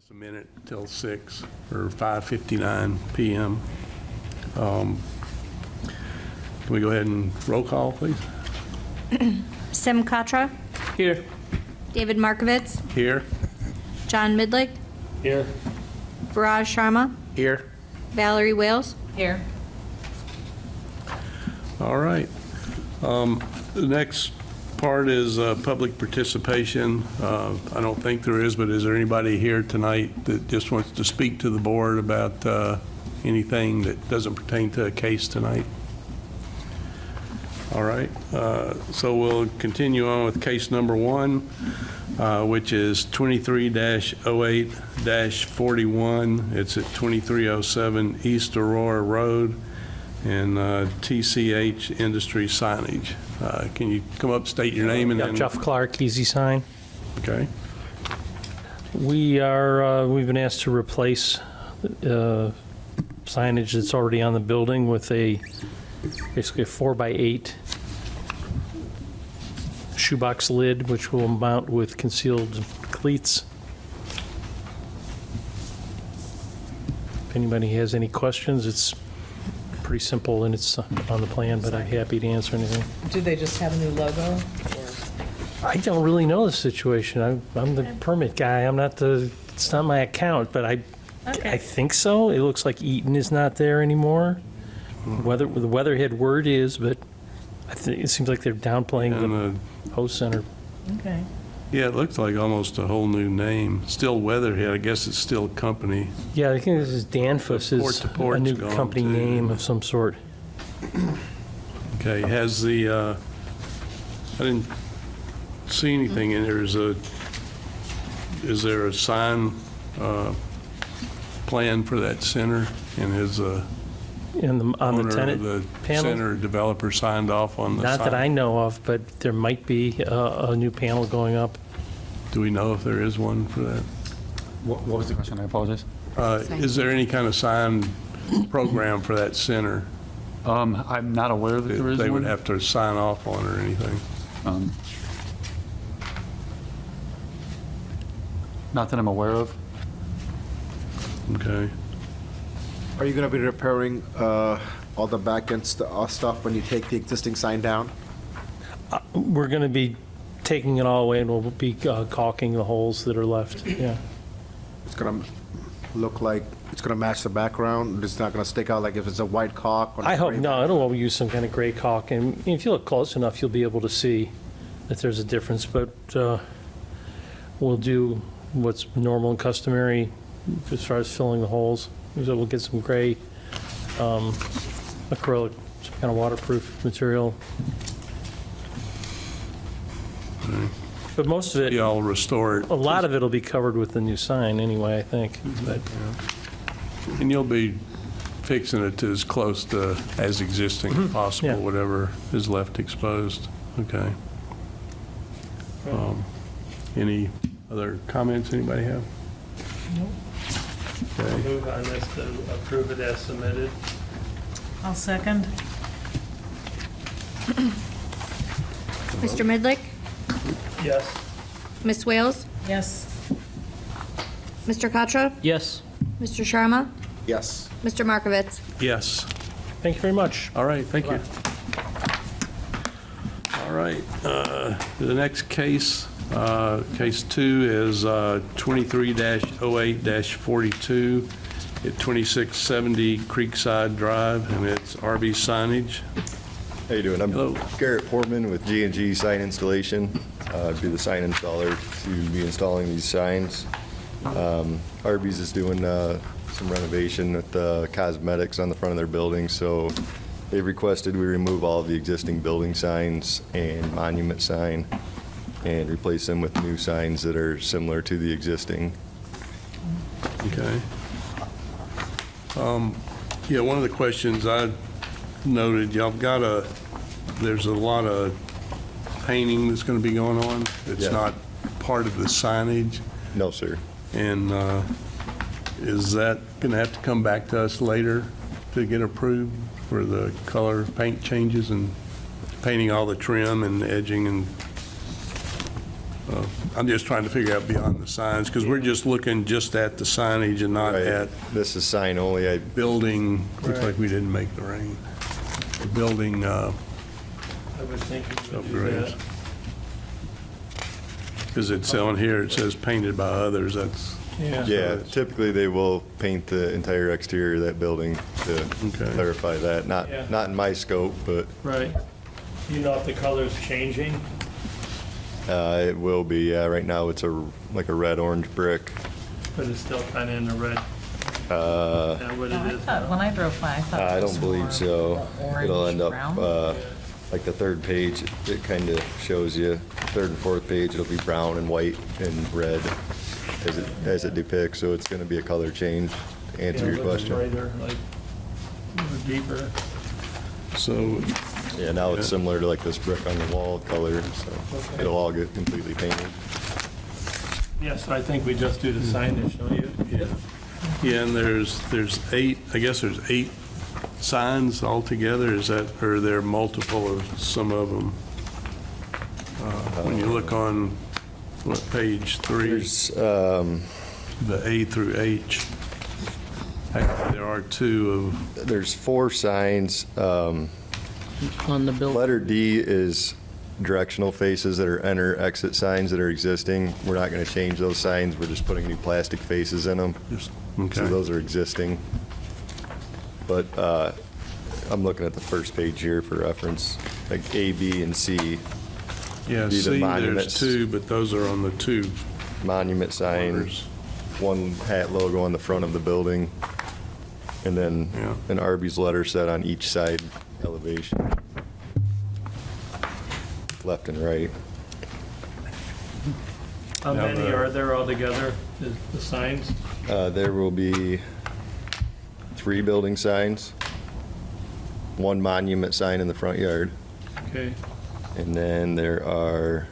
A minute till 6 or 5:59 p.m. Can we go ahead and roll call, please? Sim Katra, Here. David Markovitz, Here. John Midlick, Here. Viraj Sharma, Here. Valerie Wales. Here. All right. The next part is public participation. I don't think there is, but is there anybody here tonight that just wants to speak to the board about anything that doesn't pertain to a case tonight? All right. So we'll continue on with case number 1, which is 23-08-41. It's at 2307 East Aurora Road and TCH Industry Signage. Can you come up, state your name, and Yeah, then? Jeff Clark, Easy Sign. Okay. We've been asked to replace signage that's already on the building with basically a 4x8 shoebox lid, which will mount with concealed cleats. If anybody has any questions, it's pretty simple and it's on the plan, but I'm happy to answer anything. Do they just have a new logo? Or? I don't really know the situation. I'm the permit guy. It's not my account, but I think so. It looks like Eaton is not there anymore. The Weatherhead word is, but I think it seems like they're downplaying And, the host center. Okay. yeah, it looks like almost a whole new name. Still Weatherhead. I guess it's still a company. Yeah, I think this is Danfoss Port is to a Port's new gone, company too. name of some sort. Okay, has the, I didn't see anything in there. Is there a sign plan for that center? And has On the owner of tenant the panel? center developer signed off on the sign? Not that I know of, but there might be a new panel going up. Do we know if there is one for that? What was the question? I apologize. Is there any kind of sign program for that center I'm not aware that that there is they would one. have to sign off on or anything? Not that I'm aware of. Okay. Are you going to be repairing all the back-end stuff when you take the existing sign down? We're going to be taking it all away and we'll be caulking the holes that are left. Yeah. It's going to look like, it's going to match the background? It's not going to stick out like if it's a white caulk? on a I hope gray no. It'll use some kind of gray caulk, and if you look close enough, you'll be able to see that there's a difference. But we'll do what's normal and customary as far as filling the holes. So we'll get some gray acrylic, some kind of waterproof material. But most of it, Y'all restore it. a lot of it will be covered with the new sign anyway, I think. But And you'll be fixing it to as close to as existing as possible, Yeah. whatever is left exposed. Okay. Any other comments anybody have? Okay. move on this to approve it as submitted. I'll second. Mr. Midlick, Yes. Miss Wales, Yes. Mr. Katra, Yes. Mr. Sharma, Yes. Mr. Markovitz. Yes. Thank you very much. All right, thank you. All right, the next case, case 2 is 23-08-42 at 2670 Creekside Drive, and it's RB Signage. How you doing? I'm Hello. Garrett Portman with G&G Sign Installation. I'd be the sign installer to be installing these signs. Arby's is doing some renovation with cosmetics on the front of their building, so they've requested we remove all of the existing building signs and monument sign and replace them with new signs that are similar to the existing. Okay. Yeah, one of the questions I noted, y'all got there's a lot of painting that's going to be going on. It's Yeah. not part of the signage. No, sir. And is that going to have to come back to us later to get approved for the color paint changes and painting all the trim and edging and I'm just trying to figure out beyond the signs, because we're just looking just at the signage and not Right. at This is sign only. building, looks like we didn't make the rain. The building I was thinking upgrades. Because it's on here, it says painted by others, that's, Yeah, typically they will paint the entire exterior of that building to Okay. clarify that. Yeah. Not in my scope, but Right. You know if the color's changing? it will be. Yeah, right now it's like a red-orange brick. But it's still kind of in the red. Is that what No, it I is thought, now? when I drove by, I thought I it was don't believe more so. orange, It'll end up, brown. like the third page, it kind of shows you, third and fourth page, it'll be brown and white and red as it depicts, so it's going to be a color change, to answer Yeah, your a little question. brighter, like, a little deeper. so, Yeah, now it's Yeah. similar to like this brick on the wall color, so Okay. it'll all get completely painted. Yes, I think we just do the signage, don't you? yeah. Yeah, and there's 8, I guess there's 8 signs altogether, is that, or are there multiple of some of them? When you look on, what, page 3, There's, the A through H, actually, there are 2 of, there's 4 signs. On the building. Letter D is directional faces that are enter, exit signs that are existing. We're not going to change those signs, we're just putting new plastic faces in them. just, So okay. those are existing. But I'm looking at the first page here for reference, like A, B, and C. Yeah, be the see, there's monuments. 2, but those are on the 2 Monument sign, corners. one hat logo on the front of the building, and then Yeah. an Arby's letter set on each side elevation, left and right. How Now many the- are there altogether, the signs? There will be 3 building signs, 1 monument sign in the front yard, Okay, and then there are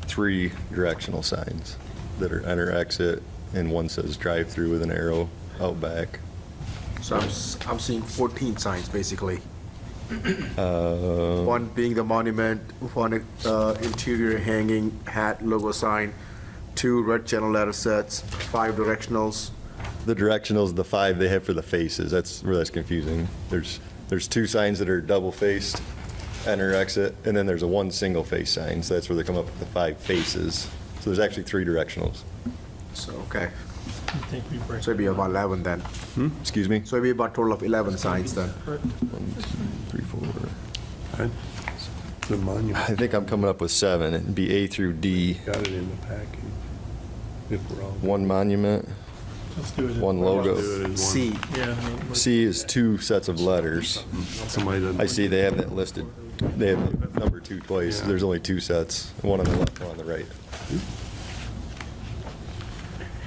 3 directional signs that are enter, exit, and one says drive-through with an arrow out back. So I'm seeing 14 signs, basically. One being the monument, one interior hanging hat logo sign, 2 red channel letter sets, 5 directionals. The directionals, the 5 they have for the faces, that's where that's confusing. There's 2 signs that are double-faced, enter, exit, and then there's a 1 single-face sign, so that's where they come up with the 5 faces. So there's actually 3 directionals. So, okay. I think we break. So it'd be about 11 then. Excuse me? So it'd be about total of 11 signs then. 1, 2, 3, 4. Right? The monument, I think I'm coming up with 7. It'd be A through D. got it in the package. If we're all. 1 monument, Let's do it. 1 Do logo. it as one. C. Yeah. C is 2 sets of letters. Somebody doesn't. I see they have that listed. They have number 2 twice. Yeah. There's only 2 sets, one on the left, one on the right.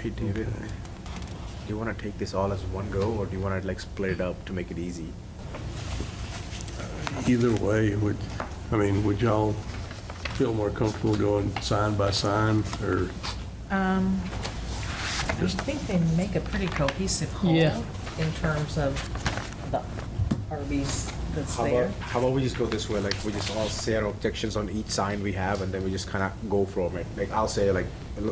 Hey, David, do you want to take this all as one go, or do you want to like split it up to make it easy? Either way, would y'all feel more comfortable going sign by sign, or I think they make a pretty cohesive whole Yeah. in terms of the Arby's that's How there. about we just go this way, like we just all say our objections on each sign we have, and then we just kind of go from it. Like I'll say like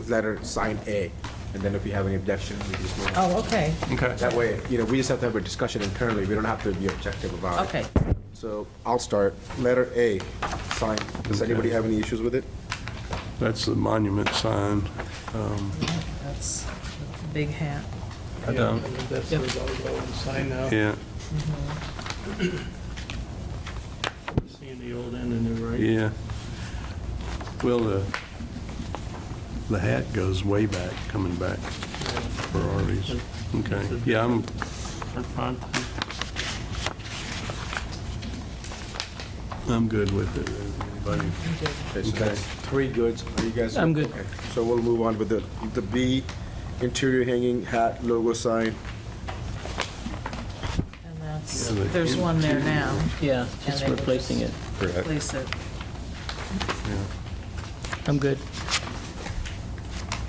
letter sign A, and then if we have any objection, we just move on. Oh, okay, okay. That way, we just have to have a discussion internally. We don't have to be objective about it. okay. So I'll start. Letter A, sign. Does anybody have any issues with it? That's the monument sign. That's the big hat. I don't. That's the logo and sign now. Yeah, Seeing the old and the new, right? yeah. Well, the hat goes way back, coming back for Arby's. Okay, yeah, I'm, Front font. I'm good with it. Everybody, Okay, so that's 3 goods. Are you guys? I'm good. Okay. So we'll move on with the B, interior hanging hat logo sign. And that's, Yeah, there's one there now. Yeah, And just they would replacing it. just Correct. Replace it. I'm good.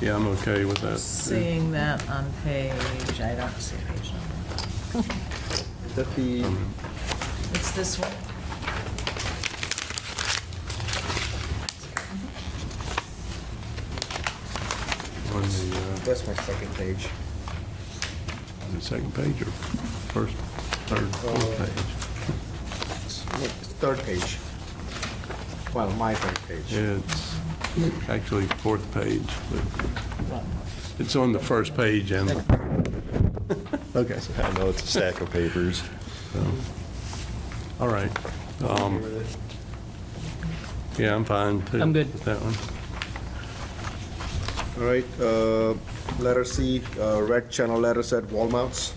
yeah, I'm okay with that. too. Seeing that on page, I don't see a page number. Is that the? It's this one. on That's my second page. the second page or first, third, fourth page? It's third page. Well, my third page. It's actually fourth page, but it's on the first page and, okay, I know it's a stack of papers. all right. Yeah, I'm fine too. I'm good. With that one. All right, letter C, red channel letters at wall mounts.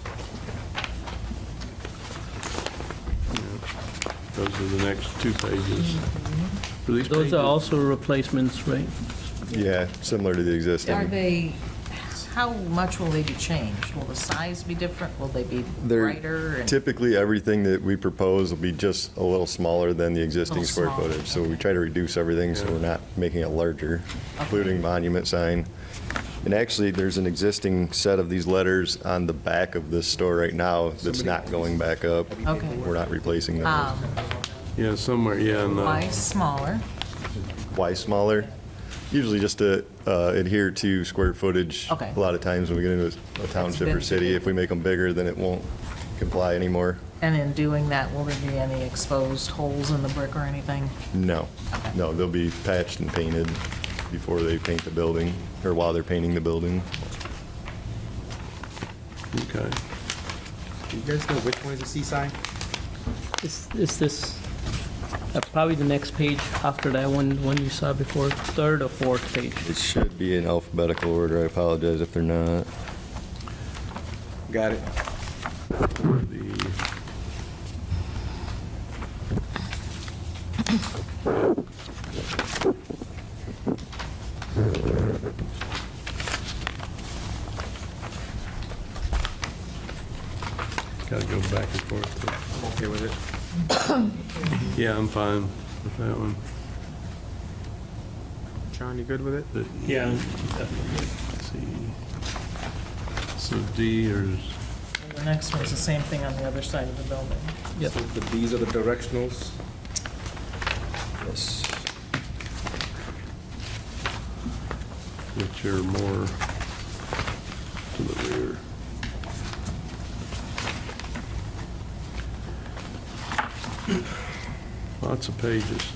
Those are the next two pages. Are these Those pages? are also replacements, right? Yeah, similar to the existing. Are they, how much will they be changed? Will the size be different? Will they be They're- brighter? and- Typically, everything that we propose will be just a little smaller than the existing Little square smaller. footage. So we try to reduce everything so we're not making it larger, including monument sign. And actually, there's an existing set of these letters on the back of this store right now that's not going back up. Okay. We're not replacing them. Yeah, somewhere, yeah, and, Why smaller? Why smaller? Usually just to adhere to square footage. Okay. A lot of times when we get into a township or been- city, if we make them bigger, then it won't comply anymore. And in doing that, will there be any exposed holes in the brick or anything? No, no, they'll be patched and painted before they paint the building, or while they're painting the building. okay. Do you guys know which one is the C sign? Is this, probably the next page after that one you saw before, third or fourth page? It should be in alphabetical order. I apologize if they're not. Got it. The, gotta go back and forth. I'm okay with it. Yeah, I'm fine with that one. John, you good with it? But, Yeah. let's see. So D is, And the next one's the same thing on the other side of the building. Yep. So these are the directionals. Yes. which are more to the rear. Lots of pages.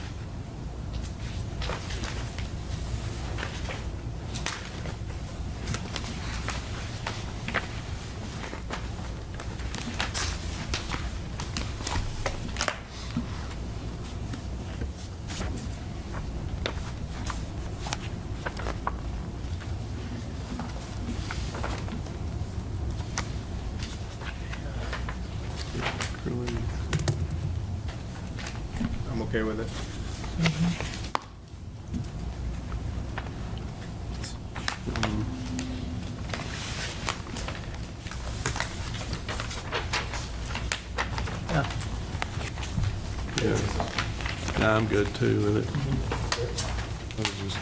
Really, I'm okay with it. Yeah. yeah. Nah, I'm good too with it. I was just-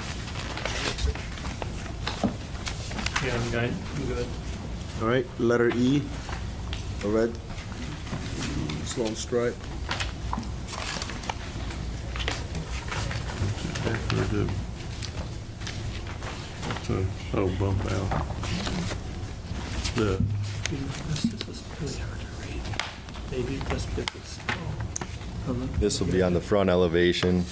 Yeah, I'm good. All right, letter E, a red slow stripe. decorative. That's a, oh, bump out. The, This is really hard to read. Maybe just because. This will be on the front elevation,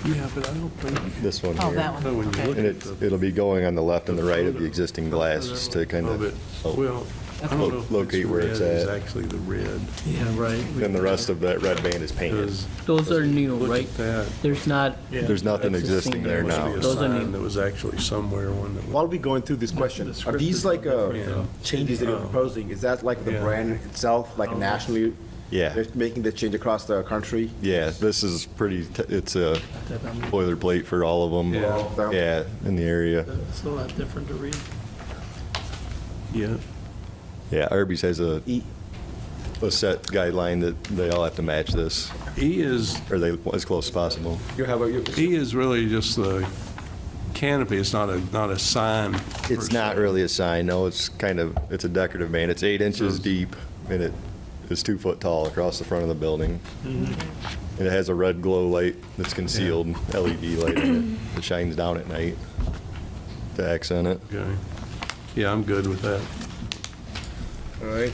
yeah, but I don't think. this one here. Oh, that No, one, when you okay. look And at the. it'll be going on the left and the right of the existing glass, just to kind Of it, of, well, I don't know if locate where it's red is at. actually the red. Yeah, right. then the rest of that red band is painted. Because Those are new, look right? at that. There's not, There's nothing existing there There now. must be a Those are new. sign that was actually somewhere one that was. While we going through this question, are these like Yeah. changes that you're proposing? Is that like the Yeah. brand itself, like nationally? Yeah, They're making the change across the country? yeah, this is pretty, it's a boilerplate for all of them. Yeah. Yeah, in the area. It's a lot different to read. Yeah, Yeah, Arby's has a E, set guideline that they all have to match this, E is, or they, as close as possible. you have a, E is really just the canopy, it's not a sign. per It's not se. really a sign, no, it's kind of, it's a decorative band. It's 8 inches deep, and it is 2 foot tall across the front of the building. And it has a red glow light that's concealed, LED light in it, that shines down at night. to accent it. Okay. Yeah, I'm good with that. All right,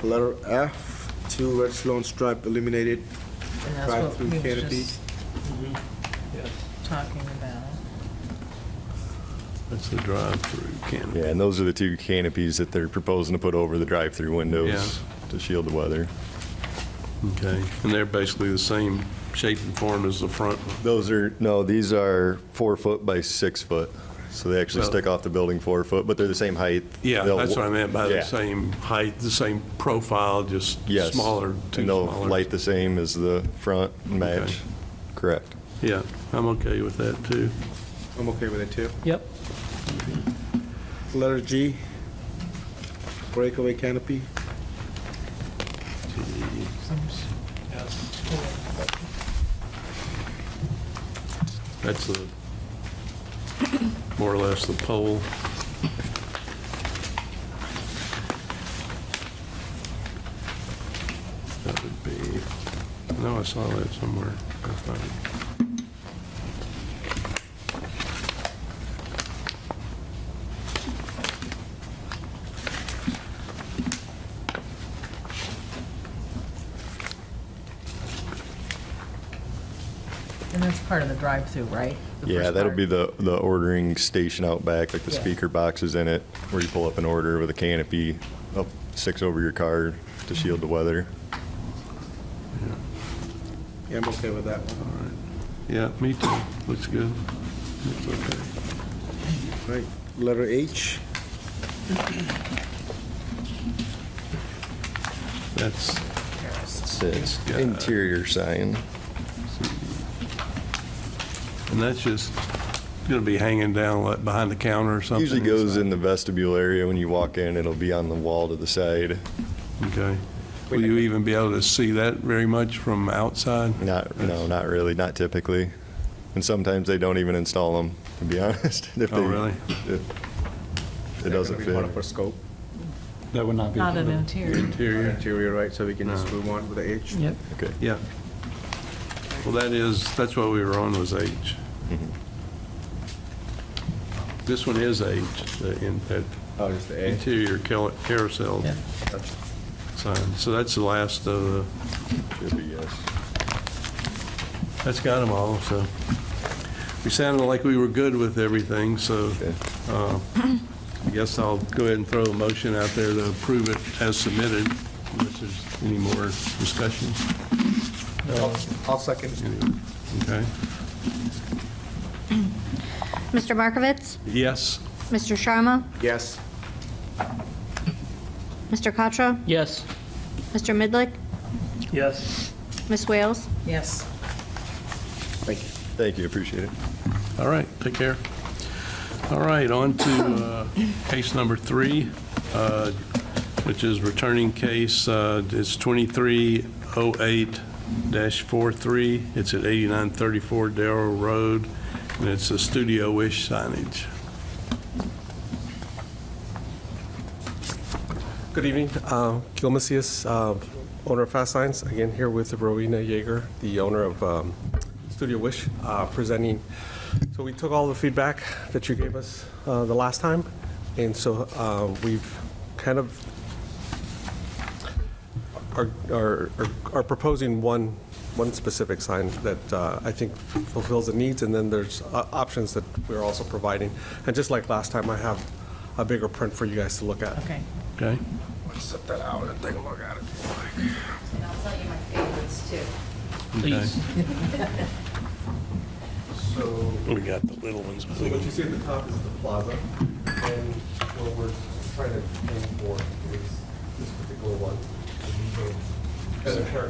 letter F, 2 red Sloan stripe illuminated And that's what drive-through we was canopy. just talking about. That's the drive-through canopy. Yeah, and those are the 2 canopies that they're proposing to put over the drive-through windows Yeah. to shield the weather. Okay, and they're basically the same shape and form as the front one. Those are, no, these are 4 foot by 6 foot. So they actually Well- stick off the building 4 foot, but they're the same height. Yeah, They'll- that's what I meant by the yeah. same height, the same profile, just Yes. smaller, two And they'll smaller. light the same as the front and match. Okay. Correct. Yeah, I'm okay with that, too. I'm okay with it too. Yep. Letter G, breakaway canopy. That's the, more or less the pole. That would be, no, I saw that somewhere. I thought it- And that's part of the drive-through, right? The Yeah, first that'll part? be the ordering station out back, like the Yeah. speaker boxes in it, where you pull up an order with a canopy up 6 over your car to shield the weather. Yeah, I'm okay with that one. Yeah, me too. Looks good. Looks okay. Right, letter H, That's, Says Yeah. interior sign. and that's just going to be hanging down like, behind the counter or something? Usually goes in the vestibule area. When you walk in, it'll be on the wall to the side. Okay. Will you even be able to see that very much from outside? Not, no, not really, not typically. And sometimes they don't even install them, to be honest. If Oh, they- really? if it doesn't Be part of fit. our scope. That would not be. Not an interior. Interior? Interior, right, so we can just No. move on with the H. Yep. Okay. Yeah. Well, that's what we were on, was H. Mhm. This one is H, that Oh, just the A. interior carousel Yeah. sign. So that's the last of the, Should be, yes. that's got them all, so. We sounded like we were good with everything, so Okay. I guess I'll go ahead and throw a motion out there to approve it as submitted, unless there's any more discussion. I'll second. Okay? Mr. Markovitz? Yes? Mr. Sharma? Yes. Mr. Katra? Yes. Mr. Midlick? Yes. Ms. Wales? Yes. Thank you. Thank you, appreciate it. All right, take care. All right, on to case number 3, which is returning case. It's 2308-43. It's at 8934 Darrell Road, and it's a Studio Wish signage. Good evening. Gil Macias, owner of Fast Signs, again here with Rowena Yeager, the owner of Studio Wish, presenting. So we took all the feedback that you gave us the last time, and so we've kind of are proposing one specific sign that I think fulfills the needs, and then there's options that we're also providing. And just like last time, I have a bigger print for you guys to look at. Okay. Okay? Let's set that out and take a look at it. And I'll tell you my favorites, too. Please. So We got the little ones. So what you see at the top is the plaza, and what we're trying to aim for is this particular one.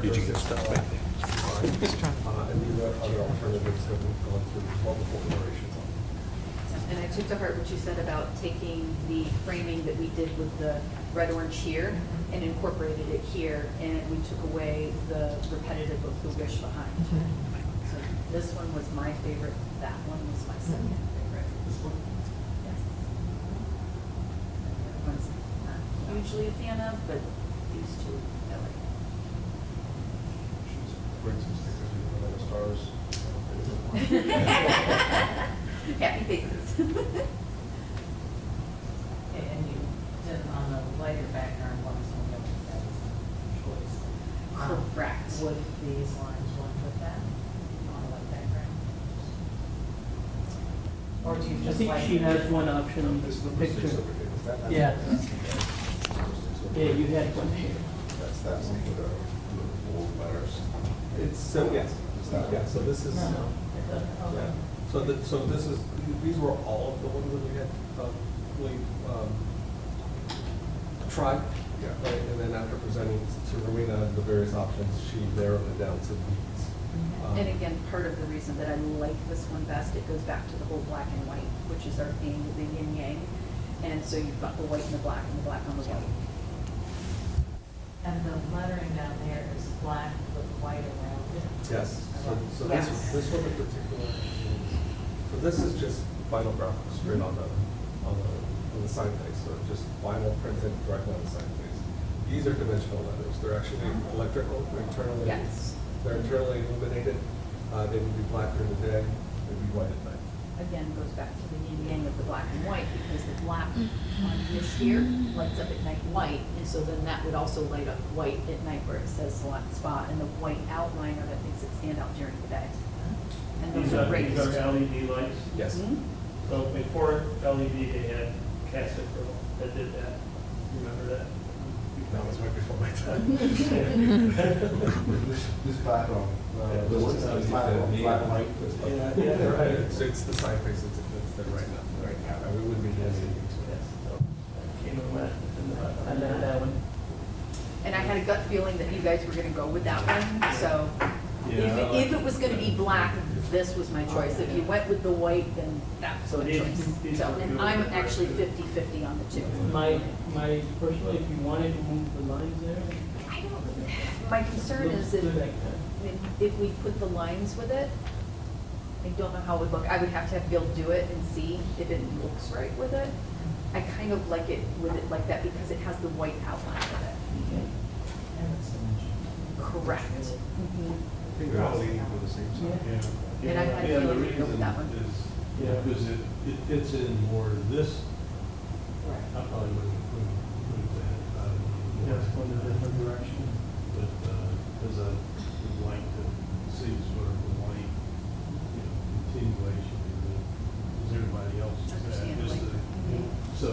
Did you get stuff back there? And these are other alternatives that we've gone through multiple iterations on. And I took to heart what you said about taking the framing that we did with the red orange here and incorporated it here, and we took away the repetitive of the wish behind. So this one was my favorite, that one was my second favorite. This one? Yes. The other one's not usually a fan of, but these two I like. She's bring some stickers in for the stars. Happy faces. would these lines went with that on a white background? Or do you I just think like? she has one option on this picture. Yeah. Yeah, you had one here. It's, so, yes, yeah, so this is, No, yeah. it doesn't, okay. So this is, these were all of the ones that we had, really, tried. Right, and then after presenting to Rowena the various options, she narrowed it down to these. And again, part of the reason that I like this one best, it goes back to the whole black and white, which is our theme, the yin yang. And so you've got the white and the black on the white. And the lettering down there is black with white around it. Yes, so Yes. this one in particular, so this is just vinyl graphics straight on the sign face, so just vinyl printed directly on the sign face. These are dimensional letters, they're actually electrical, they're internally. Yes. They're internally illuminated, they would be black during the day, they'd be white at night. Again, goes back to the yin yang of the black and white, because the black on this here lights up at night white, and so then that would also light up white at night where it says select spot, and the white outline are the things that stand out during the day. And those are raised. These are LED lights. Yes. Mhm. So before LED, they had cassette grill that did that. Remember that? That was right before my time. This background, the one that's black and white. Yeah, right, it's the sign face, it's there right now. Right now, we wouldn't be dancing into it. Came and went. I like that one. And I had a gut feeling that you guys were gonna go with that one, so if it was gonna be black, this was my choice. If you went with the white, then that was So my these- choice. these So, would and go I'm with the actually first 50-50 on the two. My personally, if you wanted to move the lines there. I don't, my concern looks is that good like that. if we put the lines with it, I don't know how it would look. I would have to have Bill do it and see if it looks right with it. I kind of like it with it like that because it has the white outline with it. And it's dimensional. Correct. Mhm. I think they're all leaning for the same side. Yeah. And I had a Yeah, the feeling we'd go with reason that one. is Yeah. because it fits in more this. I probably wouldn't put that. Yes, going in a different direction. But, because I would like to see sort of the white, continuation as everybody else is at. Understandably. So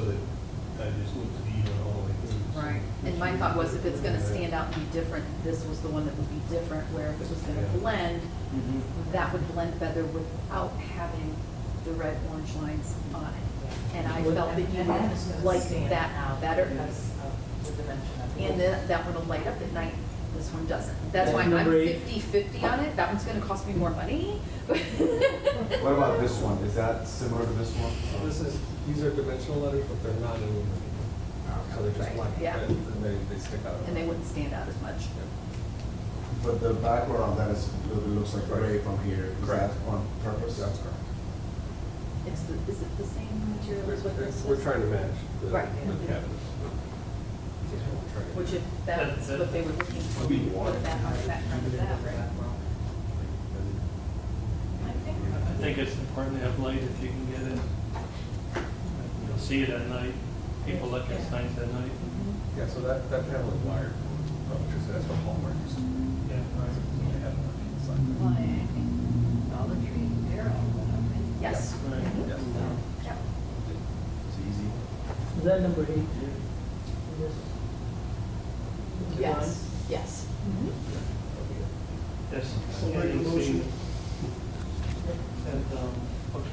that just looks even all the way through. So Right, and my thought was if it's gonna stand out and be different, this was the one that would be different, where if it was gonna blend, that would blend better without having the red, orange lines on it. And I felt that you And that is would gonna like stand that out better, because of the dimension of it. and that one will light up at night, this one doesn't. That's why I'm Number 8. 50-50 on it, that one's gonna cost me more money. What about this one? Is that similar to this one? So these are dimensional letters, but they're not illuminated. So they're just Right, black, yeah. and they stick out. And they wouldn't stand out as much. But the background on that is, it looks like gray from here. Is that Correct. on purpose? That's correct. Is it the same material as what this is? We're trying to match the Right. cabinets. Which if that's what they were looking for, we could put that on the background of that, right? I think it's important to have light if you can get it. You'll see it at night. People look at signs at night. Yeah, so that panel is wired, which is, that's what Hallmark used to do. Yeah. They have it on the inside. Dollar Tree, Arrow. Yes. Right. Yes. Yep. It's easy. Is that number 8? Yes, yes. Yes. Somebody Yeah, you'll see. motion. And,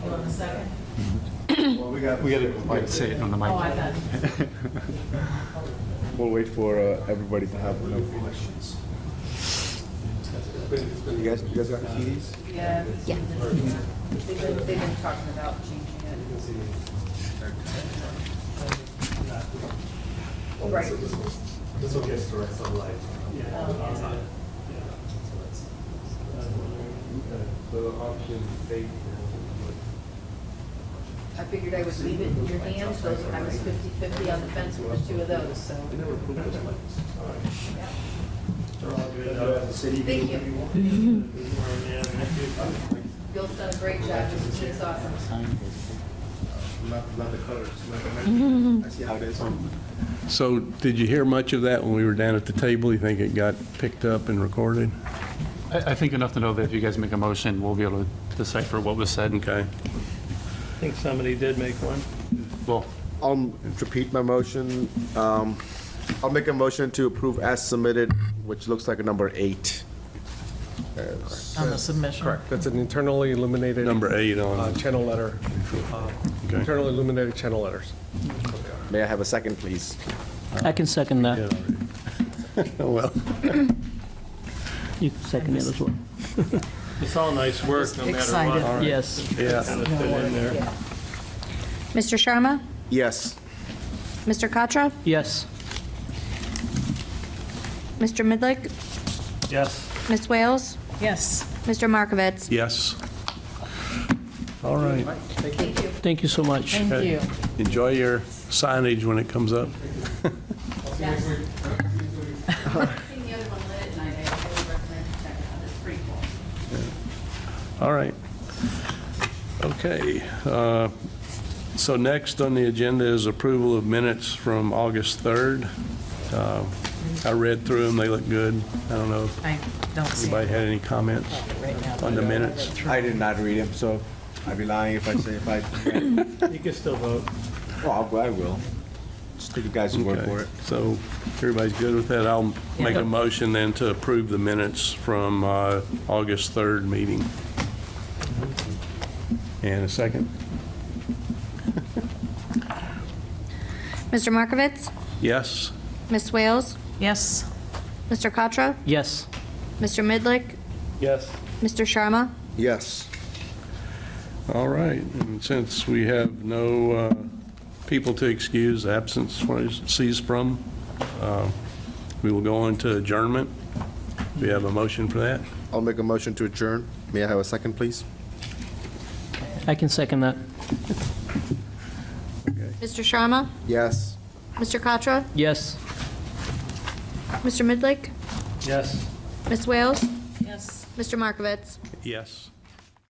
You want a second? Well, we got to say it on the mic. Oh, I thought. We'll wait for everybody to have enough questions. You guys got the CDs? Yeah. Yeah. They've been talking about changing it. Right. This will get direct sunlight. yeah. The option 8. I figured I would leave it in your hands, those, I was 50-50 on the fence with the two of those, so. We never approved those lights. Yeah. They're all good. Thank you. Yeah, thank you. Bill's done a great job, it's awesome. Love the colors, love the I see how it is. So did you hear much of that when we were down at the table? You think it got picked up and recorded? I think enough to know that if you guys make a motion, we'll be able to decipher what was said. Okay. I think somebody did make one. Well, I'll repeat my motion. I'll make a motion to approve as submitted, which looks like a number 8. On the submission. Correct. That's an internally illuminated. Number 8 on, Channel letter, okay. internally illuminated channel letters. May I have a second, please? I can second that. Oh, well, You can second it as well. It's all nice work, no matter Excited. what. Yes. yeah. Kind of fit in there. Mr. Sharma? Yes. Mr. Katra? Yes. Mr. Midlick? Yes. Ms. Wales? Yes. Mr. Markovitz? Yes. All right. Thank you so much. Thank you. Enjoy your signage when it comes up. Yes. I've seen the other one lit at night, I would recommend you check it out, it's pretty cool. All right. Okay. So next on the agenda is approval of minutes from August 3rd. I read through them, they look good. I don't know if I don't see anybody had any comments on the minutes. I did not read him, so I'd be lying if I say if I. You can still vote. Well, I will. Just take you guys' word Okay. for it. So everybody's good with that? I'll make a motion then to approve the minutes from August 3rd meeting. And a second? Mr. Markovitz? Yes? Ms. Wales? Yes. Mr. Katra? Yes. Mr. Midlick? Yes. Mr. Sharma? Yes. All right, and since we have no people to excuse, absence cease from, we will go on to adjournment. We have a motion for that? I'll make a motion to adjourn. May I have a second, please? I can second that. Mr. Sharma? Yes. Mr. Katra? Yes. Mr. Midlick? Yes. Ms. Wales? Yes. Mr. Markovitz? Yes.